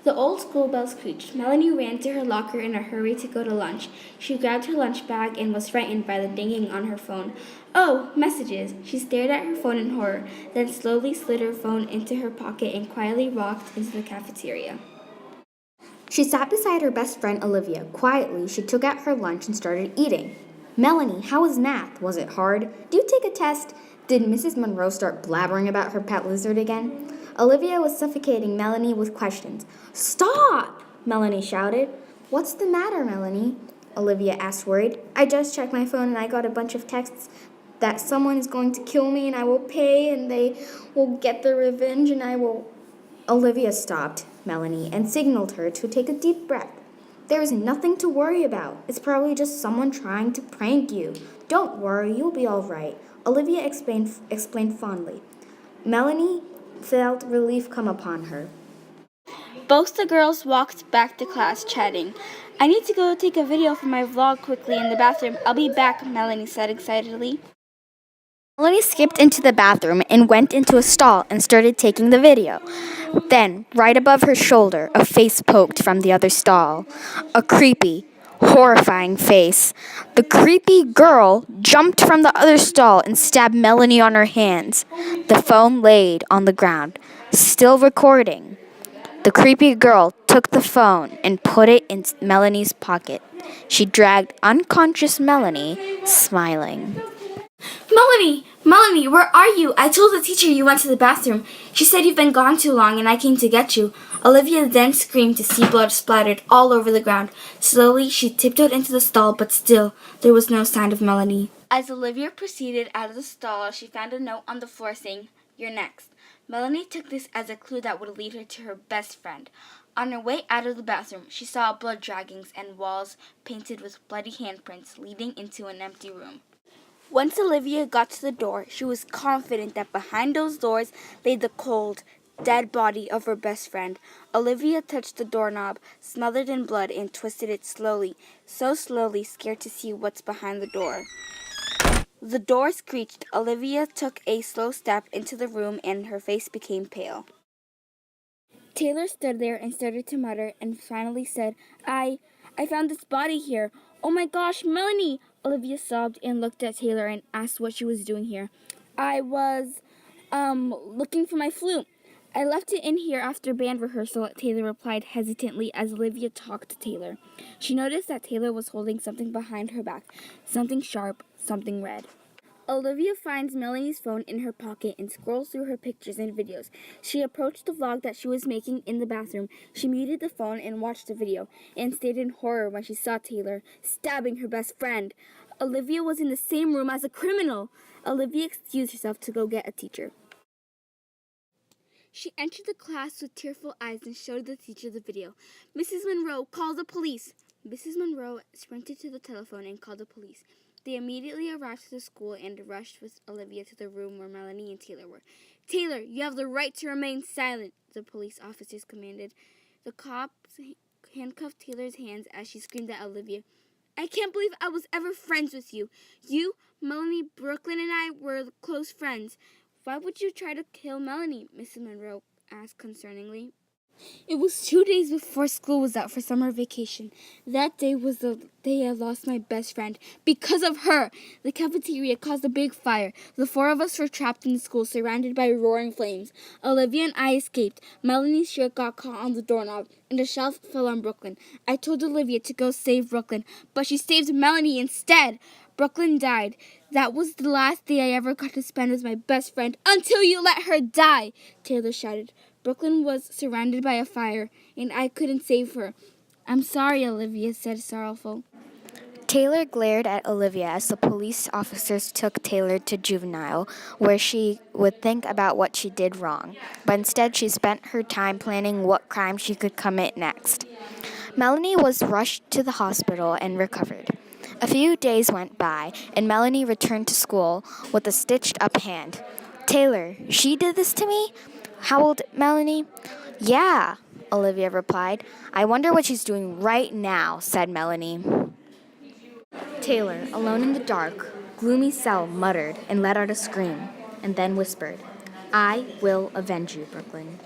The old school bell screeched. Melanie ran to her locker in a hurry to go to lunch. She grabbed her lunch bag and was frightened by the dinging on her phone. Oh, messages! She stared at her phone in horror, then slowly slid her phone into her pocket and quietly walked into the cafeteria. She sat beside her best friend Olivia. Quietly, she took out her lunch and started eating. Melanie, how was math? Was it hard? Did you take a test? Did Mrs. Monroe start blabbering about her pet lizard again? Olivia was suffocating Melanie with questions. Stop! Melanie shouted. What's the matter, Melanie? Olivia asked, worried. I just checked my phone and I got a bunch of texts that someone is going to kill me and I will pay and they will get their revenge and I will... Olivia stopped Melanie and signaled her to take a deep breath. There is nothing to worry about. It's probably just someone trying to prank you. Don't worry, you'll be all right, Olivia explained fondly. Melanie felt relief come upon her. Both the girls walked back to class, chatting. I need to go take a video for my vlog quickly in the bathroom. I'll be back, Melanie said excitedly. Melanie skipped into the bathroom and went into a stall and started taking the video. Then, right above her shoulder, a face poked from the other stall. A creepy, horrifying face. The creepy girl jumped from the other stall and stabbed Melanie on her hands. The phone laid on the ground, still recording. The creepy girl took the phone and put it in Melanie's pocket. She dragged unconscious Melanie, smiling. Melanie, where are you? I told the teacher you went to the bathroom. She said you've been gone too long and I came to get you. Olivia then screamed to see blood splattered all over the ground. Slowly, she tiptoed into the stall, but still, there was no sign of Melanie. As Olivia proceeded out of the stall, she found a note on the floor saying, You're next. Melanie took this as a clue that would lead her to her best friend. On her way out of the bathroom, she saw blood draggings and walls painted with bloody handprints leading into an empty room. Once Olivia got to the door, she was confident that behind those doors lay the cold, dead body of her best friend. Olivia touched the doorknob, smothered in blood, and twisted it slowly, so slowly, scared to see what's behind the door. The door screeched. Olivia took a slow step into the room, and her face became pale. Taylor stood there and started to mutter, and finally said, I found this body here. Oh my gosh, Melanie! Olivia sobbed and looked at Taylor and asked what she was doing here. I was, looking for my flute. I left it in here after band rehearsal, Taylor replied hesitantly as Olivia talked to Taylor. She noticed that Taylor was holding something behind her back, something sharp, something red. Olivia finds Melanie's phone in her pocket and scrolls through her pictures and videos. She approached the vlog that she was making in the bathroom. She muted the phone and watched the video, and stayed in horror when she saw Taylor stabbing her best friend. Olivia was in the same room as a criminal. Olivia excused herself to go get a teacher. She entered the class with tearful eyes and showed the teacher the video. Mrs. Monroe, call the police. Mrs. Monroe sprinted to the telephone and called the police. They immediately arrived to the school and rushed with Olivia to the room where Melanie and Taylor were. Taylor, you have the right to remain silent, the police officers commanded. The cops handcuffed Taylor's hands as she screamed at Olivia. I can't believe I was ever friends with you. You, Melanie, Brooklyn, and I were close friends. Why would you try to kill Melanie? Mrs. Monroe asked concerningly. It was 2 days before school was out for summer vacation. That day was the day I lost my best friend. Because of her, the cafeteria caused a big fire. The 4 of us were trapped in the school, surrounded by roaring flames. Olivia and I escaped. Melanie's shirt got caught on the doorknob, and the shelf fell on Brooklyn. I told Olivia to go save Brooklyn, but she saved Melanie instead. Brooklyn died. That was the last day I ever got to spend with my best friend until you let her die, Taylor shouted. Brooklyn was surrounded by a fire, and I couldn't save her. I'm sorry, Olivia said, sorrowful. Taylor glared at Olivia as the police officers took Taylor to juvenile, where she would think about what she did wrong. But instead, she spent her time planning what crime she could commit next. Melanie was rushed to the hospital and recovered. A few days went by, and Melanie returned to school with a stitched-up hand. Taylor, she did this to me? Howled Melanie. Yeah, Olivia replied. I wonder what she's doing right now, said Melanie. Taylor, alone in the dark, gloomy cell, muttered and let out a scream, and then whispered, I will avenge you, Brooklyn.